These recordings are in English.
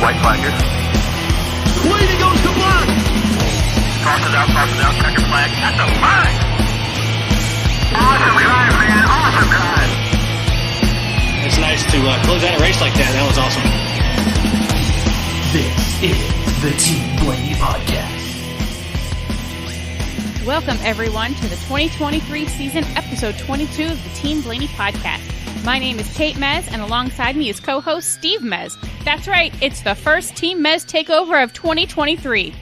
White flag here. Blaney goes to block. Crosses out, checker flag. That's a flag. Awesome drive, man. Awesome drive. It's nice to close out a race like that. That was awesome. This is the Team Blaney Podcast. Welcome, everyone, to the 2023 season, episode 22 of the Team Blaney Podcast. My name is Kate Mez, and alongside me is co-host Steve Mez. That's right, it's the first Team Mez takeover of 2023.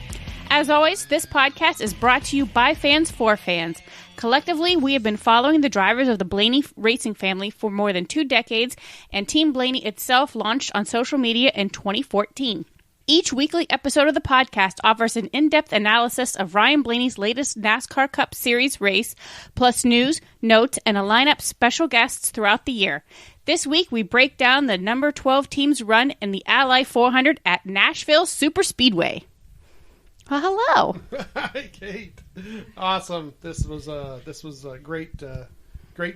As always, this podcast is brought to you by fans for fans. Collectively, we have been following the drivers of the Blaney racing family for more than 2 decades, and Team Blaney itself launched on social media in 2014. Each weekly episode of the podcast offers an in-depth analysis of Ryan Blaney's latest NASCAR Cup Series race, plus news, notes, and a lineup of special guests throughout the year. This week, we break down the number 12 team's run in the Ally 400 at Nashville Superspeedway. Well, hello. Hi, Kate. Awesome. This was a great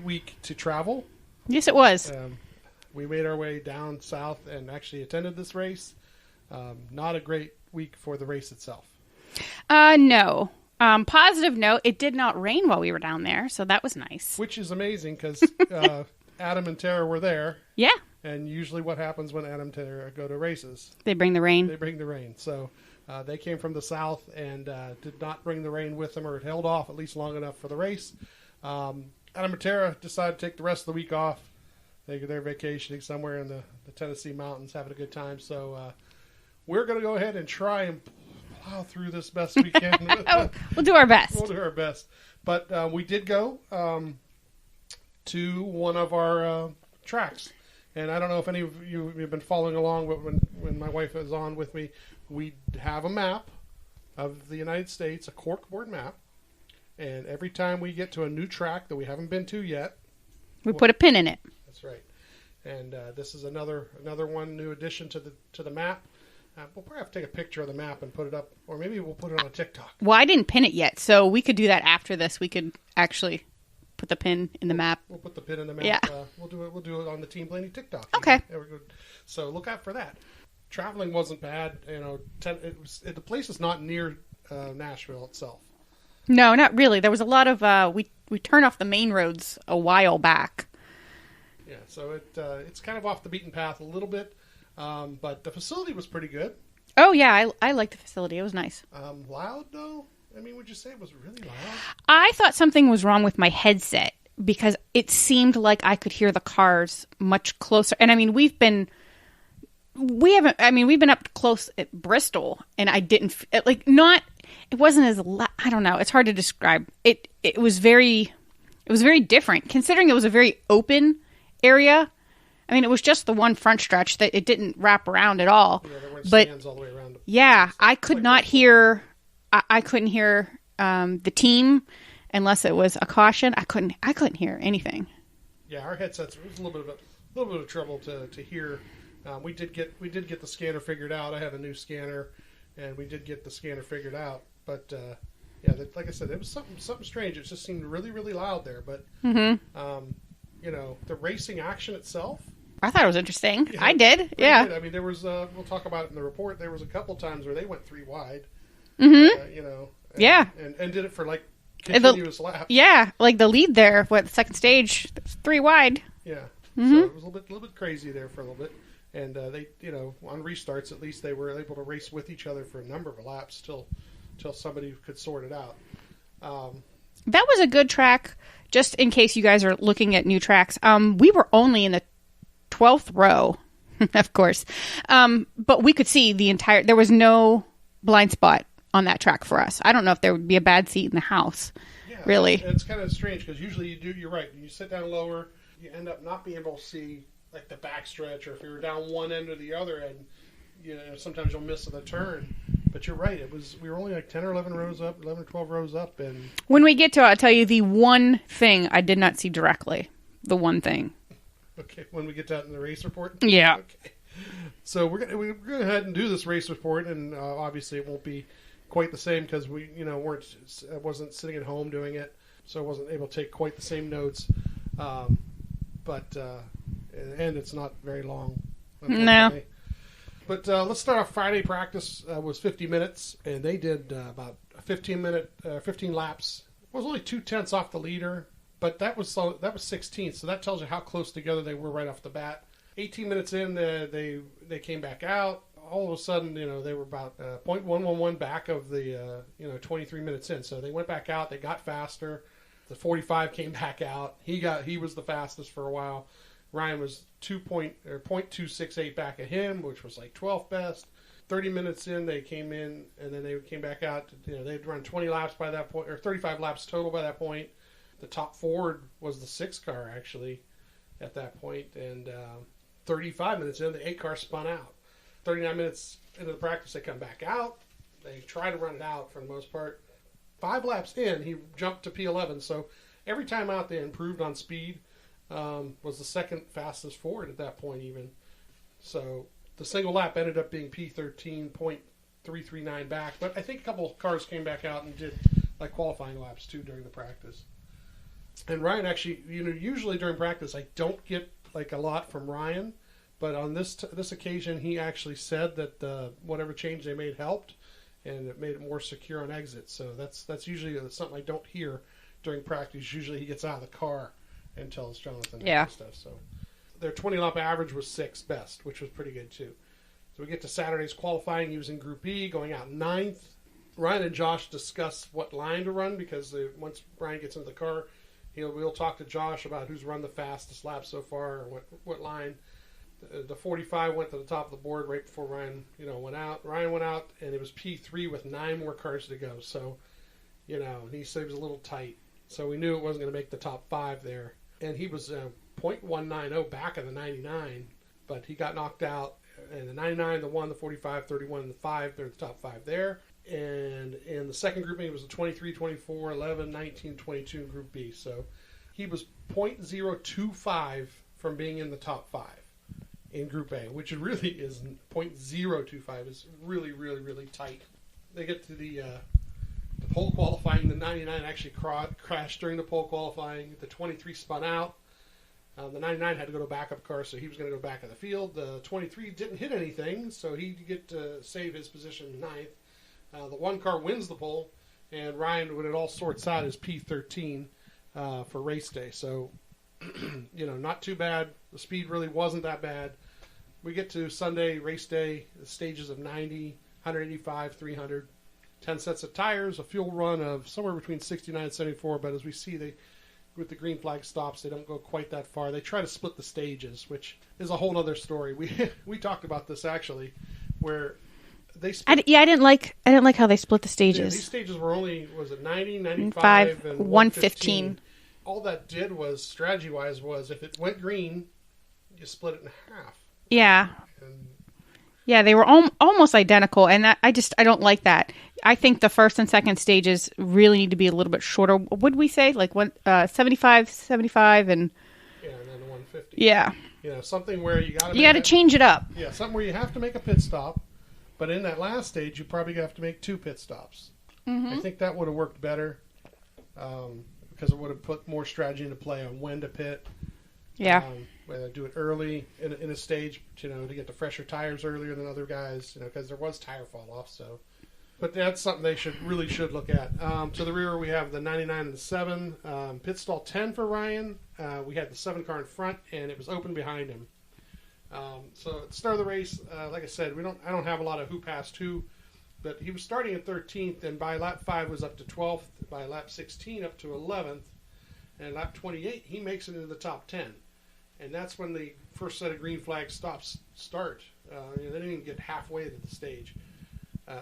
week to travel. Yes, it was. We made our way down south and actually attended this race. Not a great week for the race itself. No. Positive note, it did not rain while we were down there, so that was nice. Which is amazing because Adam and Tara were there. Yeah. And usually what happens when Adam and Tara go to races? They bring the rain. They bring the rain. So they came from the south and did not bring the rain with them, or it held off at least long enough for the race. Adam and Tara decided to take the rest of the week off. They're vacationing somewhere in the Tennessee mountains, having a good time. So we're going to go ahead and try and plow through this best we can. We'll do our best. We'll do our best. But we did go to one of our tracks. And I don't know if any of you have been following along, but when my wife is on with me, we have a map of the United States, a corkboard map. And every time we get to a new track that we haven't been to yet, we put a pin in it. That's right. And this is another one new addition to the map. We'll probably have to take a picture of the map and put it up, or maybe we'll put it on TikTok. Well, I didn't pin it yet, so we could do that after this. We could actually put the pin in the map. We'll put the pin in the map. Yeah. We'll do it on the Team Blaney TikTok. Okay. So look out for that. Traveling wasn't bad. The place is not near Nashville itself. No, not really. There was a lot of we turned off the main roads a while back. Yeah, so it's kind of off the beaten path a little bit. But the facility was pretty good. Oh, yeah. I liked the facility. It was nice. Loud, though? I mean, would you say it was really loud? I thought something was wrong with my headset because it seemed like I could hear the cars much closer. And, I mean, we've been up close at Bristol, and I didn't, it wasn't as loud. I don't know. It's hard to describe. It was very different, considering it was a very open area. I mean, it was just the one front stretch that it didn't wrap around at all. Yeah, there weren't stands all the way around. Yeah, I could not hear. I couldn't hear the team unless it was a caution. I couldn't hear anything. Yeah, our headsets. It was a little bit of trouble to hear. We did get the scanner figured out. I have a new scanner, and we did get the scanner figured out. But like I said, it was something strange. It just seemed really, really loud there. But the racing action itself. I thought it was interesting. Yeah, I did. Yeah. Good. I mean, there was. We'll talk about it in the report. There was a couple times where they went 3 wide. Mm-hmm. And did it for like continuous laps. Yeah, like the lead there, the second stage, 3 wide. Yeah. Mm-hmm. So it was a little bit crazy there for a little bit. And they, on restarts, at least they were able to race with each other for a number of laps till somebody could sort it out. That was a good track. Just in case you guys are looking at new tracks, we were only in the 12th row, of course, but we could see the entire. There was no blind spot on that track for us. I don't know if there would be a bad seat in the house. Yeah, really. It's kind of strange because usually you're right. You sit down lower, you end up not being able to see like the backstretch, or if you're down one end or the other end, sometimes you'll miss the turn. But you're right. We were only like 10 or 11 rows up, 11 or 12 rows up. And when we get to it, I'll tell you the one thing I did not see directly. The one thing. Okay, when we get to that in the race report? Yeah. Okay. So we're gonna go ahead and do this race report, and obviously it won't be quite the same because we wasn't sitting at home doing it, so I wasn't able to take quite the same notes. But and it's not very long No. But let's start off. Friday practice was 50 minutes, and they did about a 15 laps. It was only 2/10 off the leader, but that was 16th, so that tells you how close together they were right off the bat. 18 minutes in, they came back out. All of a sudden, they were about 0.111 back of the 23 minutes in. So they went back out. They got faster. The 45 came back out. He was the fastest for a while. Ryan was 0.268 back of him, which was like 12th best. 30 minutes in, they came in, and then they came back out. They'd run 20 laps by that point, or 35 laps total by that point. The top Ford was the 6 car, actually, at that point. And 35 minutes in, the 8 car spun out. 39 minutes into the practice, they come back out. They try to run it out for the most part. 5 laps in, he jumped to P11. So every time out, they improved on speed. Was the second fastest Ford at that point even. So the single lap ended up being P13.339 back. But I think a couple of cars came back out and did like qualifying laps too during the practice. And Ryan actually, usually during practice, I don't get like a lot from Ryan. But on this occasion, he actually said that whatever change they made helped, and it made it more secure on exit. So that's usually something I don't hear during practice. Usually he gets out of the car and tells Jonathan and stuff. So their 20-lap average was 6th best, which was pretty good too. So we get to Saturday's qualifying. He was in Group B, going out 9th. Ryan and Josh discuss what line to run because once Ryan gets into the car, we'll talk to Josh about who's run the fastest lap so far or what line. The 45 went to the top of the board right before Ryan, went out. Ryan went out, and it was P3 with 9 more cars to go. So, he said he was a little tight. So we knew it wasn't going to make the top 5 there. And he was 0.190 back of the 99, but he got knocked out. And the 99, the 1, the 45, 31, and the 5, they're the top 5 there. And in the second group, it was the 23, 24, 11, 19, 22 in Group B. So he was 0.025 from being in the top 5. In Group A, which really is 0.025, is really, really, really tight. They get to the pole qualifying. The 99 actually crashed during the pole qualifying. The 23 spun out. The 99 had to go to backup car, so he was going to go back in the field. The 23 didn't hit anything, so he get to save his position in 9th. The 1 car wins the pole, and Ryan, when it all sorts out, is P13 for race day. So, not too bad. The speed really wasn't that bad. We get to Sunday, race day, the stages of 90, 185, 300, 10 sets of tires, a fuel run of somewhere between 69 and 74, but as we see, with the green flag stops, they don't go quite that far. They try to split the stages, which is a whole other story. We talked about this, actually, where they split... I didn't like how they split the stages. Yeah, these stages were only, was it 90, 95, and 115. All that did was, strategy-wise, was if it went green, you split it in half. Yeah. Yeah, they were almost identical, and I don't like that. I think the first and second stages really need to be a little bit shorter. Would we say? Like 75, and... Yeah, and then 150. Yeah. Something where you got to change it up. Yeah, something where you have to make a pit stop, but in that last stage, you probably have to make 2 pit stops. Mm-hmm. I think that would have worked better because it would have put more strategy into play on when to pit. Yeah. Do it early in a stage, to get the fresher tires earlier than other guys, because there was tire fall off. So, but that's something they should look at. To the rear, we have the 99 and the 7. Pit stall 10 for Ryan. We had the 7 car in front, and it was open behind him. So at the start of the race, like I said, I don't have a lot of who passed who, but he was starting at 13th, and by lap 5 was up to 12th. By lap 16 up to 11th, and lap 28 he makes it into the top 10. And that's when the first set of green flag stops start. They didn't even get halfway to the stage.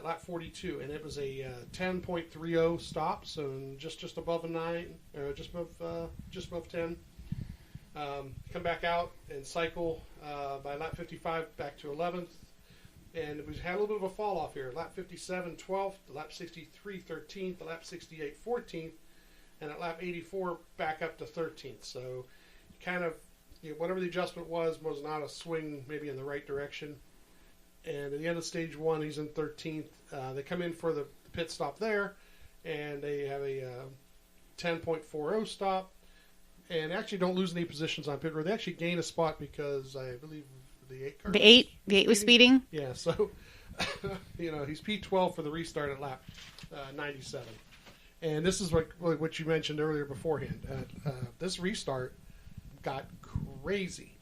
Lap 42, and it was a 10.30 stop, so just above a 9, just above 10. Come back out and cycle by lap 55 back to 11th. And we had a little bit of a fall off here. Lap 57, 12th, lap 63, 13th, lap 68, 14th, and at lap 84 back up to 13th. So kind of, whatever the adjustment was not a swing maybe in the right direction. And at the end of stage 1, he's in 13th. They come in for the pit stop there, and they have a 10.40 stop. And actually don't lose any positions on pit road. They actually gain a spot because I believe the 8 car? The eight was speeding. Yeah, so he's P12 for the restart at lap 97, and this is what you mentioned earlier beforehand. This restart got crazy,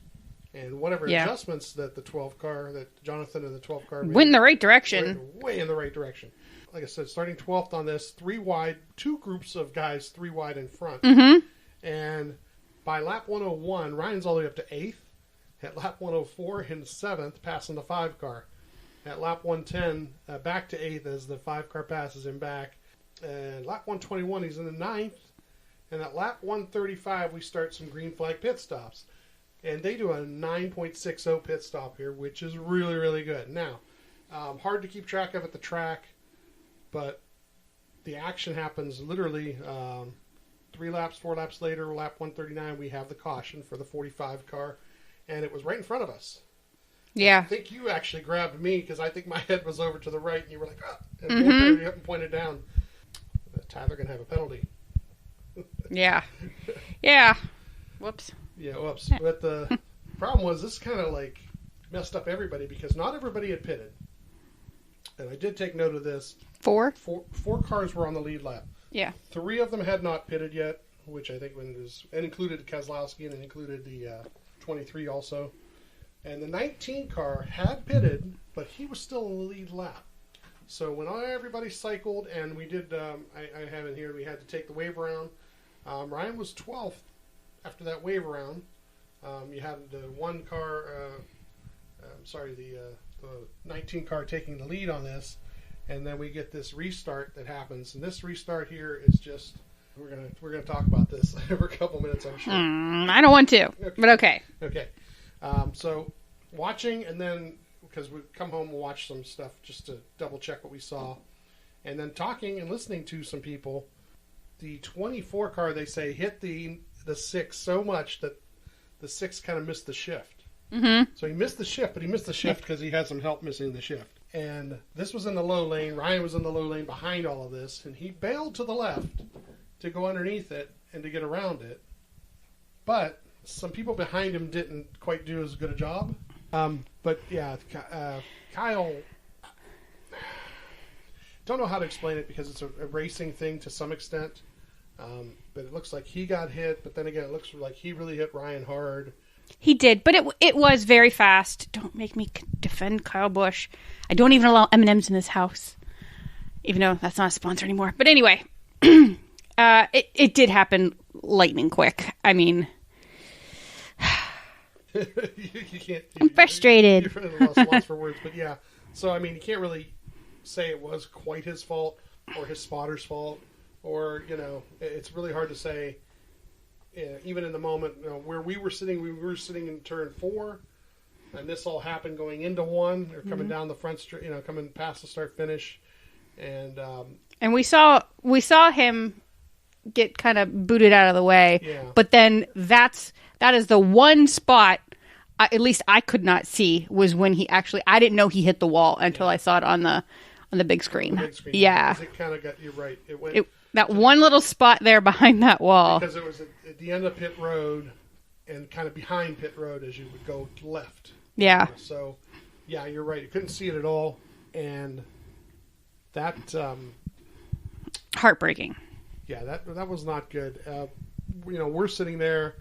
and whatever adjustments that the 12 car, that Jonathan and the 12 car made, went in the right direction. Way in the right direction. Like I said, starting 12th on this, 3 wide, 2 groups of guys 3 wide in front, and by lap 101, Ryan's all the way up to 8th. At lap 104, in 7th, passing the 5 car. At lap 110, back to 8th as the 5 car passes him back. And lap 121, he's in the 9th. And at lap 135, we start some green flag pit stops. And they do a 9.60 pit stop here, which is really, really good. Now, hard to keep track of at the track, but the action happens literally 4 laps later, lap 139, we have the caution for the 45 car. And it was right in front of us. Yeah. I think you actually grabbed me because I think my head was over to the right, and you were like, ah, and pointed down. Tyler can have a penalty. Yeah. Yeah. Whoops. Yeah, whoops. But the problem was this kind of like messed up everybody because not everybody had pitted. And I did take note of this. Four cars were on the lead lap. Yeah. 3 of them had not pitted yet, which I think included Keselowski and it included the 23 also. And the 19 car had pitted, but he was still in the lead lap. So when everybody cycled and we did, I have it here, we had to take the wave around. Ryan was 12th after that wave around. You had the 1 car, the 19 car taking the lead on this. And then we get this restart that happens. And this restart here is just, we're gonna talk about this for a couple minutes, I'm sure. I don't want to, but okay. Okay. So watching, and then because we come home and watch some stuff just to double check what we saw, and then talking and listening to some people. The 24 car, they say, hit the 6 so much that the 6 kind of missed the shift. Mm-hmm. So he missed the shift, but he missed the shift because he had some help missing the shift. And this was in the low lane. Ryan was in the low lane behind all of this, and he bailed to the left to go underneath it and to get around it. But some people behind him didn't quite do as good a job. But yeah, Kyle, don't know how to explain it because it's a racing thing to some extent. But it looks like he got hit, but then again, it looks like he really hit Ryan hard. He did, but it was very fast. Don't make me defend Kyle Busch. I don't even allow M&Ms in this house, even though that's not a sponsor anymore. But anyway, it did happen lightning quick. I mean, you can't. I'm frustrated. You're at a loss for words, but yeah. So I mean, you can't really say it was quite his fault or his spotter's fault, or it's really hard to say. Even in the moment where we were sitting in turn 4, and this all happened going into 1 or coming down the front street, coming past the start finish, and we saw him get kind of booted out of the way. Yeah. But then that is the one spot, at least I could not see, was when I didn't know he hit the wall until I saw it on the big screen. Yeah, it kind of got you right. It went. That one little spot there behind that wall. Because it was at the end of pit road and kind of behind pit road as you would go left. Yeah. So, yeah, you're right. You couldn't see it at all. And that... heartbreaking. Yeah, that was not good. We're sitting there.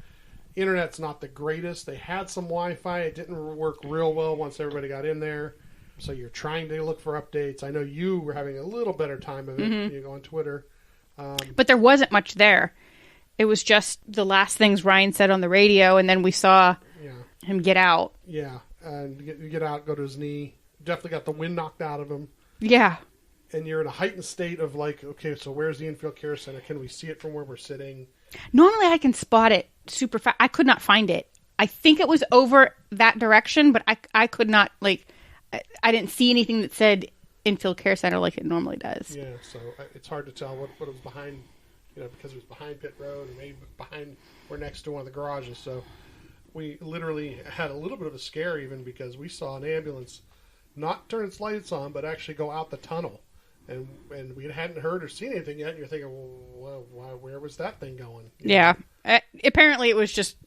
Internet's not the greatest. They had some Wi-Fi. It didn't work real well once everybody got in there. So you're trying to look for updates. I know you were having a little better time of it. Mm-hmm. You go on Twitter. But there wasn't much there. It was just the last things Ryan said on the radio, and then we saw him get out. Yeah, and get out, go to his knee. Definitely got the wind knocked out of him. Yeah. And you're in a heightened state of like, okay, so where's the infield care center? Can we see it from where we're sitting? Normally I can spot it super fast. I could not find it. I think it was over that direction, but I could not, I didn't see anything that said infield care center like it normally does. Yeah, so it's hard to tell what was behind, because it was behind pit road or maybe behind or next to one of the garages. So we literally had a little bit of a scare even because we saw an ambulance not turn its lights on but actually go out the tunnel. And we hadn't heard or seen anything yet. And you're thinking, well, where was that thing going? Yeah. Apparently it was just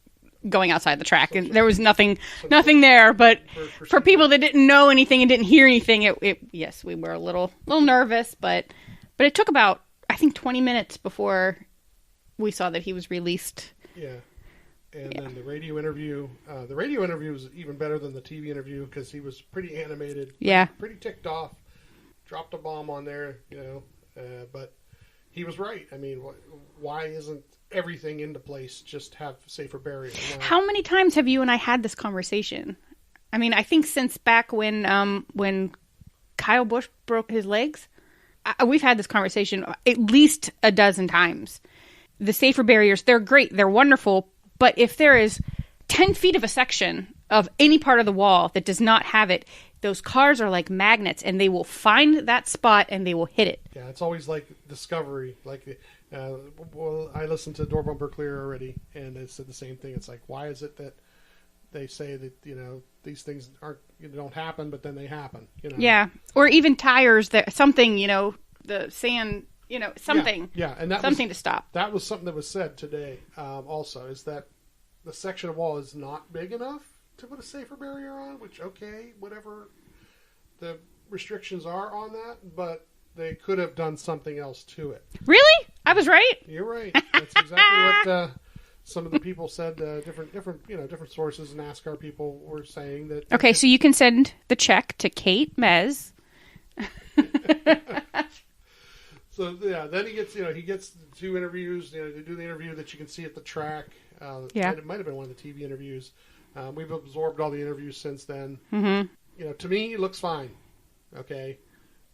going outside the track, and there was nothing there. But for people that didn't know anything and didn't hear anything, yes, we were a little nervous, but it took about, I think, 20 minutes before we saw that he was released. Yeah. And then the radio interview was even better than the TV interview because he was pretty animated. Yeah. Pretty ticked off. Dropped a bomb on there, but he was right. I mean, why isn't everything into place? Just have safer barriers. How many times have you and I had this conversation? I mean, I think since back when Kyle Busch broke his legs, we've had this conversation at least a dozen times. The safer barriers, they're great. They're wonderful. But if there is 10 feet of a section of any part of the wall that does not have it, those cars are like magnets, and they will find that spot and they will hit it. Yeah, it's always like Discovery. Like, I listened to Door Bumper Clear already, and it said the same thing. It's like, why is it that they say that these things don't happen, but then they happen? Yeah, or even tires that something the sand. Something. Yeah, and something to stop. That was something that was said today. Also, is that the section of wall is not big enough to put a safer barrier on. Which, okay, whatever the restrictions are on that, but they could have done something else to it. Really? I was right. You're right. That's exactly what some of the people said. Different sources, NASCAR people were saying that. Okay, so you can send the check to Kate Mez. So yeah, then he gets 2 interviews. They do the interview that you can see at the track. Yeah, it might have been one of the TV interviews. We've absorbed all the interviews since then. Mm-hmm. To me, it looks fine. Okay,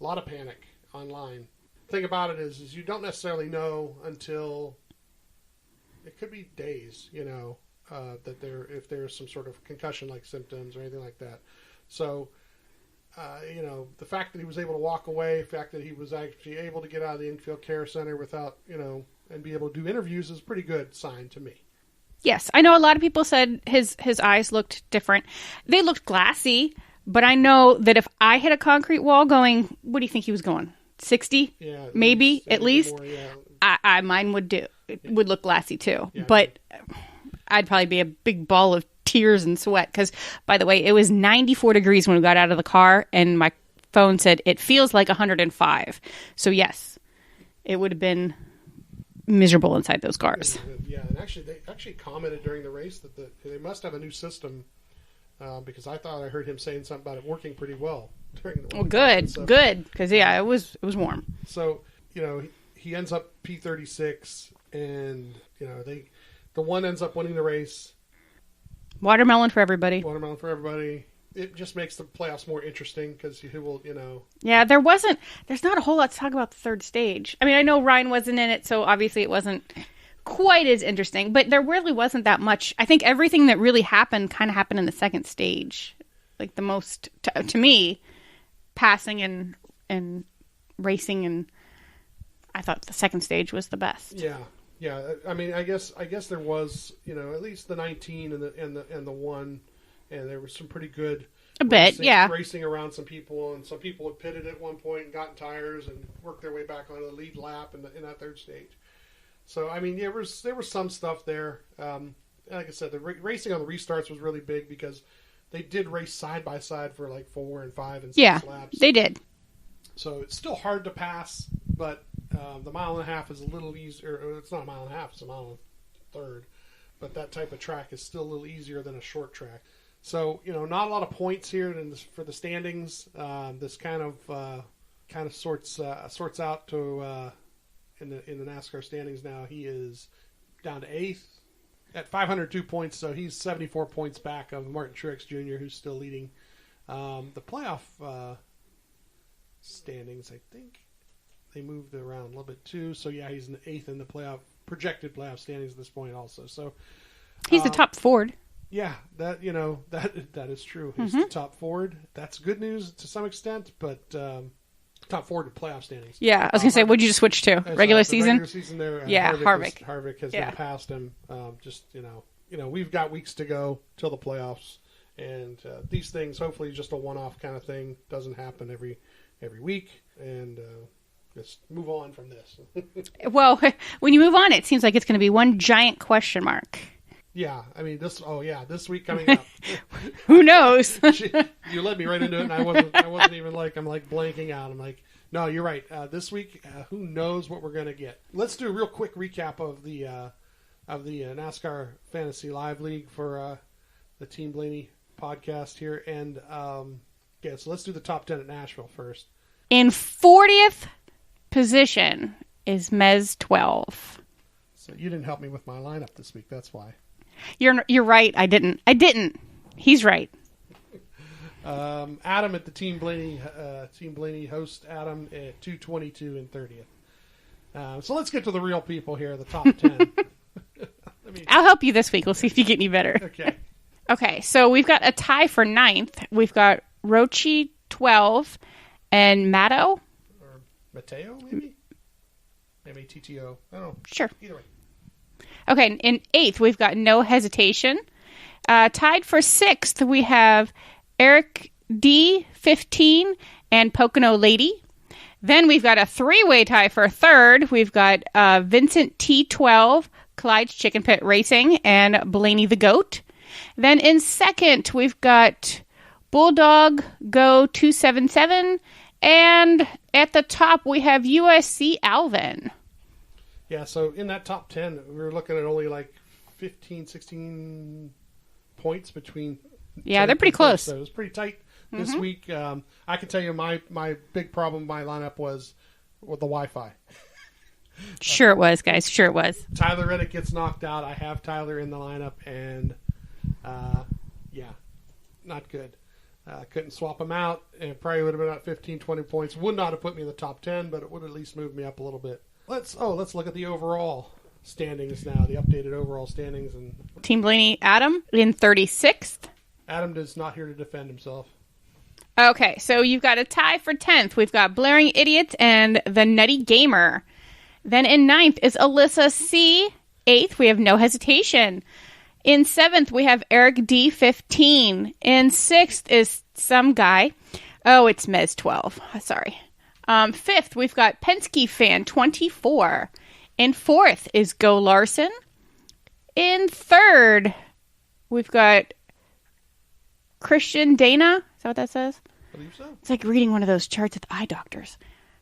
a lot of panic online. The thing about it is you don't necessarily know until it could be days. That if there's some sort of concussion-like symptoms or anything like that. So. The fact that he was able to walk away, the fact that he was actually able to get out of the infield care center without, and be able to do interviews is a pretty good sign to me. Yes. I know a lot of people said his eyes looked different. They looked glassy, but I know that if I hit a concrete wall going, what do you think he was going? 60? Yeah. Maybe, at least? More, yeah. Mine would look glassy too. Yeah. But I'd probably be a big ball of tears and sweat because, by the way, it was 94 degrees when we got out of the car, and my phone said it feels like 105. So yes, it would have been miserable inside those cars. Yeah, and they commented during the race that they must have a new system because I thought I heard him saying something about it working pretty well during the. Well, good, because it was warm. So he ends up P36, and the one ends up winning the race. Watermelon for everybody. It just makes the playoffs more interesting because he will, Yeah, there's not a whole lot to talk about the third stage. I mean, I know Ryan wasn't in it, so obviously it wasn't quite as interesting, but there really wasn't that much. I think everything that really happened kind of happened in the second stage. Like the most, to me, passing and racing, and I thought the second stage was the best. Yeah. Yeah, I mean, I guess there was, at least the 19 and the 1, and there was some pretty good racing around some people, and some people had pitted at one point and gotten tires and worked their way back on the lead lap in that third stage. So I mean, there was some stuff there. Like I said, the racing on the restarts was really big because they did race side by side for like 4 and 5 and 6 laps. Yeah, they did. So it's still hard to pass, but. The 1.5 miles is a little easier. It's not a 1.5 miles, it's a 1.3 miles. But that type of track is still a little easier than a short track. So, not a lot of points here for the standings. This kind of sorts out to in the NASCAR standings now. He is down to 8th at 502 points, so he's 74 points back of Martin Truex Jr., who's still leading the playoff standings, I think. They moved around a little bit too, so yeah, he's in 8th in the projected playoff standings at this point. Also, so he's the top Ford. Yeah, that is true. He's the top Ford. That's good news to some extent, but top Ford in playoff standings. Yeah, I was gonna say, what'd you just switch to? Regular season. Regular season there. Yeah, Harvick has been past him. We've got weeks to go till the playoffs, and these things hopefully just a one-off kind of thing. Doesn't happen every week, and. Let's move on from this. Well, when you move on, it seems like it's going to be one giant question mark. Yeah, I mean this week coming up. Who knows? You led me right into it, and I wasn't even like I'm like blanking out. I'm like, no, you're right. This week, who knows what we're gonna get? Let's do a real quick recap of the NASCAR Fantasy Live League for the Team Blaney podcast here, and so let's do the top 10 at Nashville first. In 40th position is Mez 12. So you didn't help me with my lineup this week. That's why. You're right. I didn't. He's right. Adam at the Team Blaney host Adam at 222 and 30th. So let's get to the real people here, the top 10. I'll help you this week. We'll see if you get any better. Okay. Okay, so we've got a tie for 9th. We've got Rochi 12 and Matto. Or Mateo, maybe? M-A-T-T-O. I don't know. Sure. Either way. Okay, in 8th, we've got No Hesitation. Tied for 6th, we have Eric D, 15, and Pocono Lady. Then we've got a 3-way tie for 3rd. We've got Vincent T, 12, Clyde's Chicken Pit Racing, and Blaney the Goat. Then in 2nd, we've got Bulldog Go 277, and at the top, we have USC Alvin. Yeah, so in that top 10, we were looking at only like 15, 16 points between. Yeah, they're pretty close. So it was pretty tight this week. I can tell you my big problem with my lineup was with the Wi-Fi. Sure it was, guys. Sure it was. Tyler Reddick gets knocked out. I have Tyler in the lineup, and not good. Couldn't swap him out, and it probably would have been about 15, 20 points. Would not have put me in the top 10, but it would at least move me up a little bit. Let's look at the overall standings now, the updated overall standings. And Team Blaney, Adam in 36th. Adam is not here to defend himself. Okay, so you've got a tie for 10th. We've got Blaring Idiots and The Nutty Gamer. Then in 9th is Alyssa C. 8th, we have No Hesitation. In 7th, we have Eric D. 15. In 6th is some guy. Oh, it's Mez 12. Sorry. 5th, we've got Penske Fan 24. In 4th is Go Larson. In 3rd, we've got Christian Dana. Is that what that says? I believe so. It's like reading one of those charts at the eye doctors.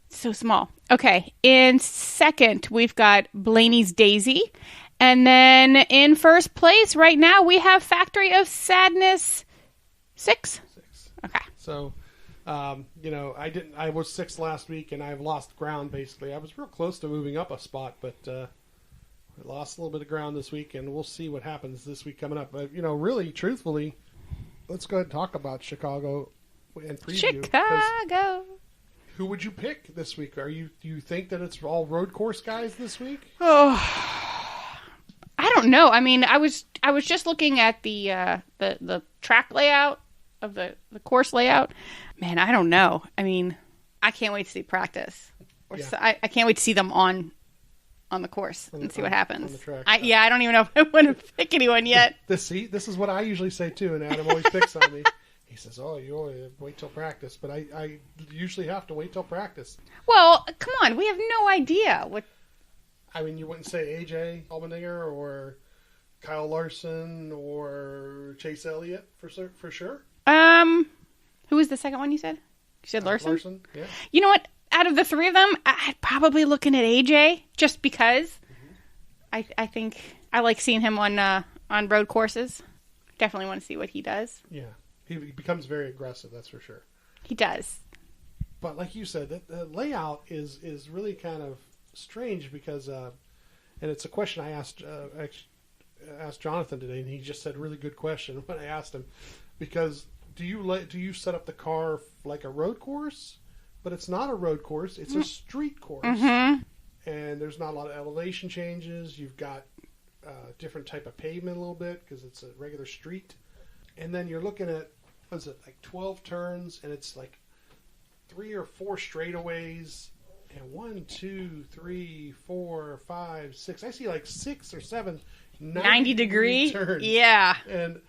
It's so small. Okay. In 2nd, we've got Blaney's Daisy. And then in 1st place right now, we have Factory of Sadness 6. Okay. So, I was 6th last week, and I've lost ground, basically. I was real close to moving up a spot, but I lost a little bit of ground this week, and we'll see what happens this week coming up. But, really, truthfully, let's go ahead and talk about Chicago and preview. Chicago. Who would you pick this week? Do you think that it's all road course guys this week? Oh, I don't know. I mean, I was just looking at the track layout of the course layout. Man, I don't know. I mean, I can't wait to see practice. I can't wait to see them on the course and see what happens. On the track. I don't even know if I want to pick anyone yet. This is what I usually say too, and Adam always picks on me. He says, "Oh, you always wait till practice," but I usually have to wait till practice. Well, come on, we have no idea what. I mean, you wouldn't say AJ Allmendinger or Kyle Larson or Chase Elliott for sure. Who was the second one you said? You said Larson? Larson, yeah. You know what? Out of the three of them, I'd probably looking at AJ just because I think I like seeing him on road courses. Definitely want to see what he does. Yeah, he becomes very aggressive. That's for sure. He does. But like you said, the layout is really kind of strange because, and it's a question I asked Jonathan today, and he just said really good question when I asked him, because do you set up the car like a road course? But it's not a road course; it's a street course, and there's not a lot of elevation changes. You've got different type of pavement a little bit because it's a regular street, and then you're looking at like 12 turns, and it's like 3 or 4 straightaways. And 1, 2, 3, 4, 5, 6. I see like 6 or 7 90-degree turns. Yeah. And,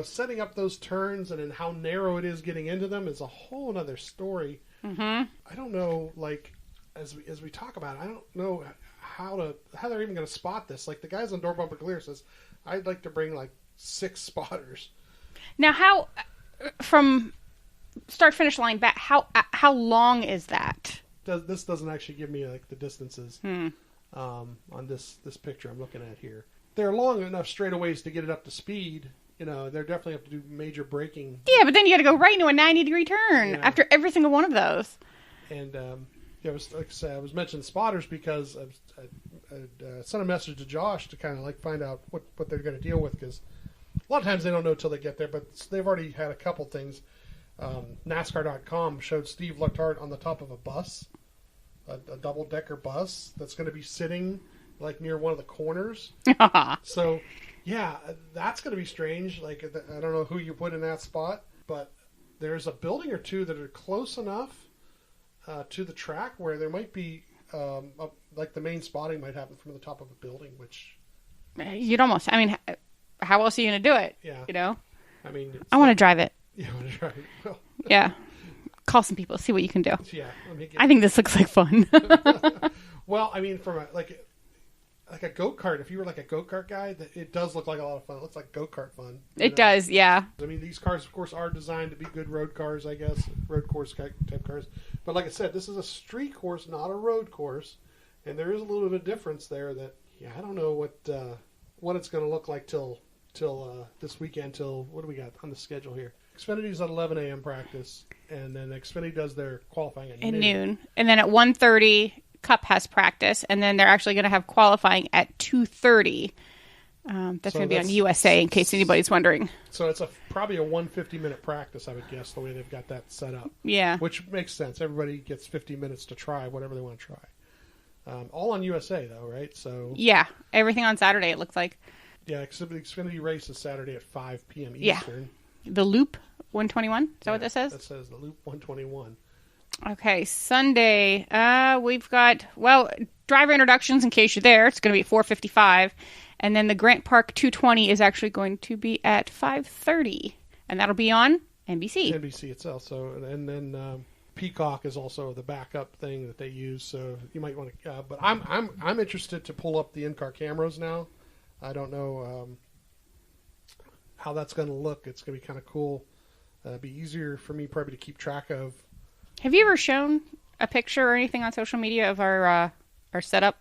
setting up those turns and then how narrow it is getting into them is a whole other story. Mm-hmm. I don't know, like, as we talk about it, I don't know how they're even going to spot this. Like the guys on Door Bumper Clear says, I'd like to bring like 6 spotters. Now, how from start finish line back? How long is that? This doesn't actually give me like the distances on this picture I'm looking at here. They're long enough straightaways to get it up to speed. You know, they definitely have to do major braking. Yeah, but then you got to go right into a 90-degree turn after every single one of those. And it was like I said, I was mentioning spotters because I sent a message to Josh to kind of like find out what they're going to deal with, because a lot of times they don't know till they get there. But they've already had a couple things. NASCAR.com showed Steve Letarte on the top of a bus, a double-decker bus that's going to be sitting like near one of the corners. So, yeah, that's going to be strange. Like, I don't know who you put in that spot, but there's a building or two that are close enough to the track where there might be, like the main spotting might happen from the top of a building, which... You'd almost... I mean, how else are you going to do it? Yeah. You know? I mean... I want to drive it. Yeah, I want to drive it. Well, yeah. Call some people, see what you can do. Yeah. I think this looks like fun. Well, I mean, from like a go-kart, if you were like a go-kart guy, it does look like a lot of fun. It looks like go-kart fun. It does, yeah. I mean, these cars, of course, are designed to be good road cars, I guess, road course type cars. But like I said, this is a street course, not a road course, and there is a little bit of difference there that, yeah, I don't know what it's going to look like till this weekend, till, what do we got on the schedule here? Xfinity's at 11 a.m. practice, and then Xfinity does their qualifying at noon. And then at 1:30, Cup has practice, and then they're actually going to have qualifying at 2:30. That's going to be on USA, in case anybody's wondering. So it's probably a 150-minute practice, I would guess, the way they've got that set up. Yeah. Which makes sense. Everybody gets 50 minutes to try whatever they want to try. All on USA, though, right? So yeah, everything on Saturday, it looks like. Yeah, except the Xfinity race is Saturday at 5 p.m. Eastern. Yeah. The Loop 121? Is that what that says? That says the Loop 121. Okay, Sunday, we've got, driver introductions in case you're there. It's going to be at 4:55. And then the Grant Park 220 is actually going to be at 5:30. And that'll be on NBC. NBC itself. So, and then Peacock is also the backup thing that they use. So you might want to, but I'm interested to pull up the in-car cameras now. I don't know how that's going to look. It's going to be kind of cool. It'd be easier for me probably to keep track of. Have you ever shown a picture or anything on social media of our setup?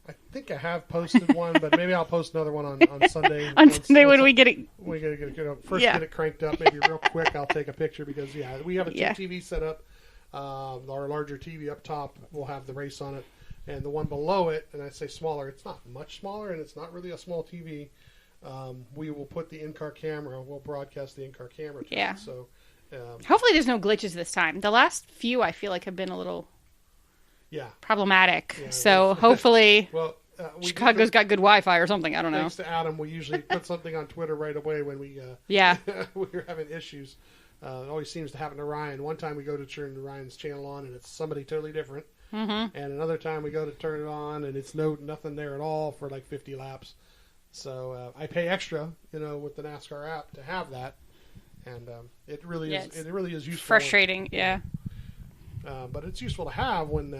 I think I have posted one, but maybe I'll post another one on Sunday. On Sunday when we get it. We got to get it cranked up. Maybe real quick. I'll take a picture because we have a TV set up. Our larger TV up top will have the race on it, and the one below it, and I say smaller. It's not much smaller, and it's not really a small TV. We will put the in-car camera. We'll broadcast the in-car camera. Yeah. So, hopefully there's no glitches this time. The last few I feel like have been a little problematic. Yeah, so hopefully Chicago's got good Wi-Fi or something. I don't know. Thanks to Adam, we usually put something on Twitter right away when we we're having issues. It always seems to happen to Ryan. One time we go to turn Ryan's channel on and it's somebody totally different. Mm-hmm. And another time we go to turn it on and it's nothing there at all for like 50 laps. So I pay extra, with the NASCAR app to have that, and it really is useful. Frustrating, yeah. But it's useful to have when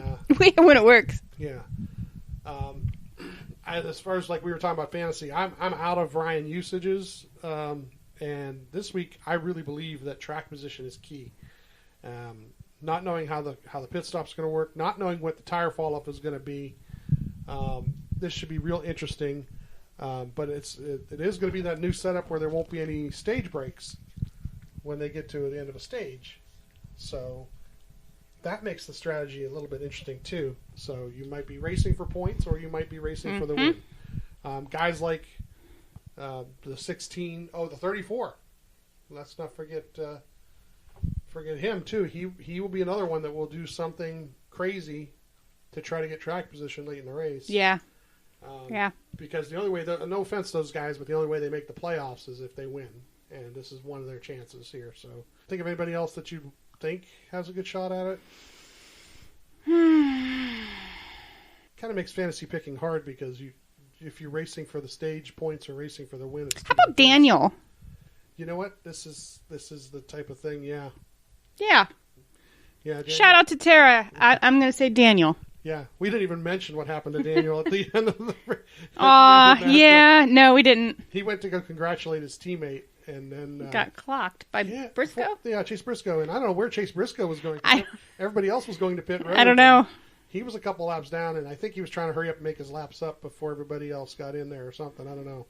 when it works. Yeah. As far as like we were talking about fantasy, I'm out of Ryan usages, and this week I really believe that track position is key. Not knowing how the pit stop's going to work, not knowing what the tire fall off is going to be, this should be real interesting. But it is going to be that new setup where there won't be any stage breaks when they get to the end of a stage. So that makes the strategy a little bit interesting too. So you might be racing for points or you might be racing for the win. Guys like the 34. Let's not forget him too. He will be another one that will do something crazy to try to get track position late in the race. Yeah. Because the only way, no offense to those guys, but the only way they make the playoffs is if they win. And this is one of their chances here. So think of anybody else that you think has a good shot at it. Kind of makes fantasy picking hard because if you're racing for the stage points or racing for the win. How about Daniel? You know what? This is the type of thing, yeah. Yeah. Yeah. Daniel. Shout out to Tara. I'm going to say Daniel. Yeah, we didn't even mention what happened to Daniel at the end of the. Yeah, no, we didn't. He went to go congratulate his teammate, and then Got clocked by Briscoe. Chase Briscoe, and I don't know where Chase Briscoe was going. Everybody else was going to pit road. I don't know. He was a couple laps down, and I think he was trying to hurry up and make his laps up before everybody else got in there or something. I don't know.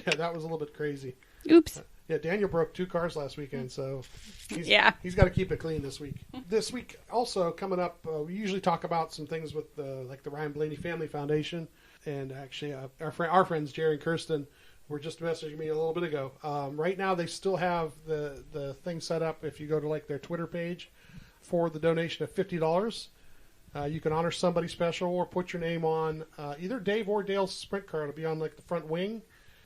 Yeah, that was a little bit crazy. Oops. Yeah, Daniel broke 2 cars last weekend, so he's got to keep it clean this week. This week, also coming up, we usually talk about some things with like the Ryan Blaney Family Foundation, and actually our friends Jerry and Kirsten were just messaging me a little bit ago. Right now, they still have the thing set up. If you go to like their Twitter page for the donation of $50, you can honor somebody special or put your name on either Dave or Dale's sprint car. It'll be on like the front wing.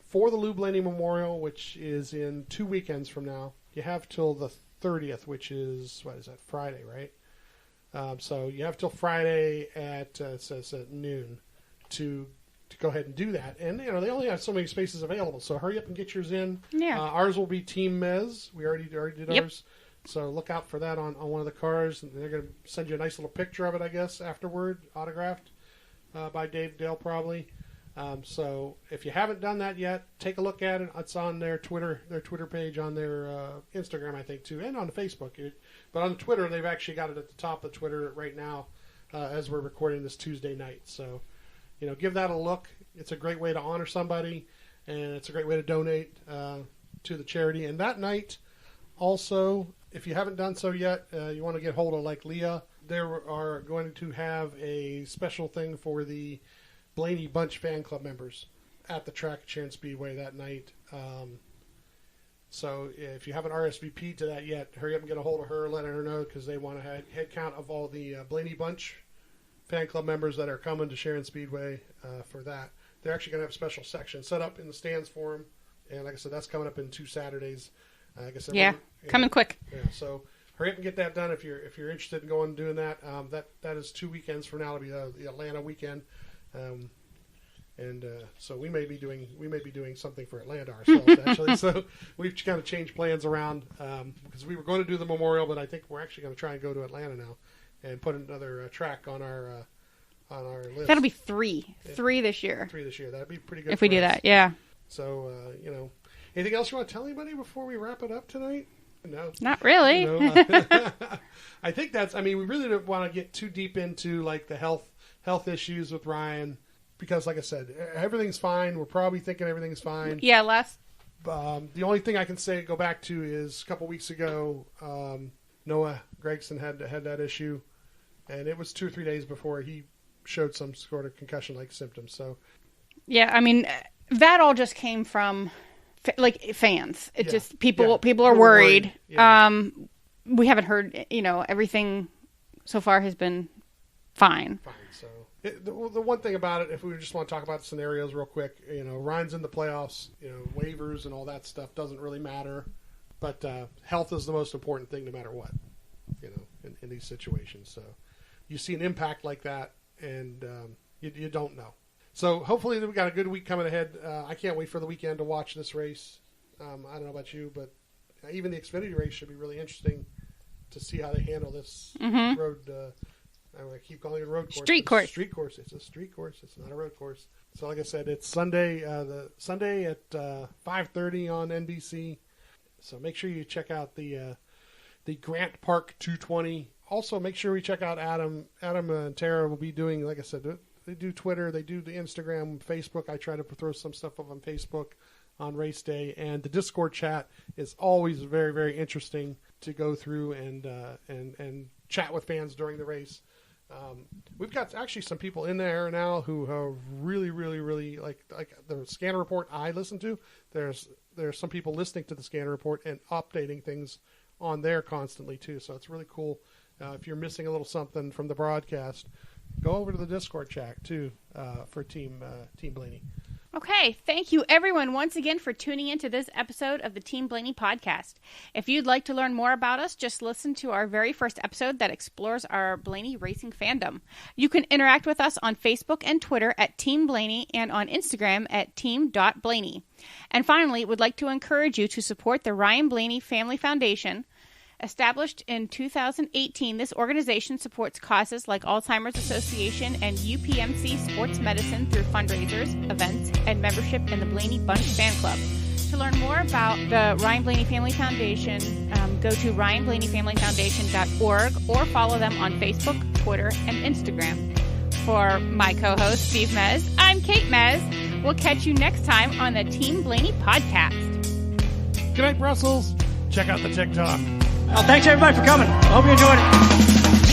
For the Lou Blaney Memorial, which is in 2 weekends from now. You have till the 30th, which is, Friday, right? So you have till Friday at, it says at noon to go ahead and do that. And, they only have so many spaces available, so hurry up and get yours in. Yeah. Ours will be Team Mez. We already did ours. So look out for that on one of the cars. And they're going to send you a nice little picture of it, I guess, afterward, autographed by Dale probably. So if you haven't done that yet, take a look at it. It's on their Twitter page, on their Instagram, I think, too, and on Facebook. But on Twitter, they've actually got it at the top of Twitter right now as we're recording this Tuesday night. So, give that a look. It's a great way to honor somebody, and it's a great way to donate to the charity. And that night, also, if you haven't done so yet, you want to get hold of, like, Leah. They are going to have a special thing for the Blaney Bunch fan club members at the track at Sharon Speedway that night. So if you haven't RSVP'd to that yet, hurry up and get a hold of her, let her know, because they want a head count of all the Blaney Bunch fan club members that are coming to Sharon Speedway for that. They're actually going to have a special section set up in the stands for them. And like I said, that's coming up in 2 Saturdays. Coming quick. Yeah, so hurry up and get that done if you're interested in going and doing that. That is 2 weekends from now. It'll be the Atlanta weekend. So we may be doing something for Atlanta ourselves, actually. So we've kind of changed plans around because we were going to do the Memorial, but I think we're actually going to try and go to Atlanta now and put another track on our list. That'll be 3 this year. 3 this year. That'd be pretty good if we do that. Yeah. So anything else you want to tell anybody before we wrap it up tonight? No, not really. I think we really don't want to get too deep into like the health issues with Ryan, because like I said, everything's fine. We're probably thinking everything's fine. Yeah, the only thing I can go back to is a couple weeks ago, Noah Gregson had that issue, and it was 2 or 3 days before he showed some sort of concussion-like symptoms. So, yeah, that all just came from fans. It just people are worried. Yeah. We haven't heard. Everything so far has been fine. So the one thing about it, if we just want to talk about the scenarios real quick, Ryan's in the playoffs, waivers and all that stuff doesn't really matter, but health is the most important thing no matter what, in these situations. So you see an impact like that, and you don't know. So hopefully we got a good week coming ahead. I can't wait for the weekend to watch this race. I don't know about you, but even the Xfinity race should be really interesting to see how they handle this road. I keep calling it a road course. Street course. Street course. It's a street course. It's not a road course. So like I said, it's Sunday. The Sunday at 5:30 on NBC. So make sure you check out the Grant Park 220. Also, make sure we check out Adam. Adam and Tara will be doing, like I said, they do Twitter, they do the Instagram, Facebook. I try to throw some stuff up on Facebook on race day, and the Discord chat is always very, very interesting to go through and chat with fans during the race. We've got actually some people in there now who are really, really, really like the Scanner Report I listen to. There's some people listening to the Scanner Report and updating things on there constantly too. So it's really cool. If you're missing a little something from the broadcast, go over to the Discord chat too for Team Blaney. Okay, thank you everyone once again for tuning into this episode of the Team Blaney podcast. If you'd like to learn more about us, just listen to our very first episode that explores our Blaney racing fandom. You can interact with us on Facebook and Twitter at Team Blaney and on Instagram at team.blaney. And finally, we'd like to encourage you to support the Ryan Blaney Family Foundation Established in 2018, this organization supports causes like Alzheimer's Association and UPMC Sports Medicine through fundraisers, events, and membership in the Blaney Bunch Fan Club. To learn more about the Ryan Blaney Family Foundation, go to ryanblaneyfamilyfoundation.org or follow them on Facebook, Twitter, and Instagram. For my co-host, Steve Mez, I'm Kate Mez. We'll catch you next time on the Team Blaney podcast. Good night, Brussels. Check out the TikTok. Well, thanks everybody for coming. I hope you enjoyed it.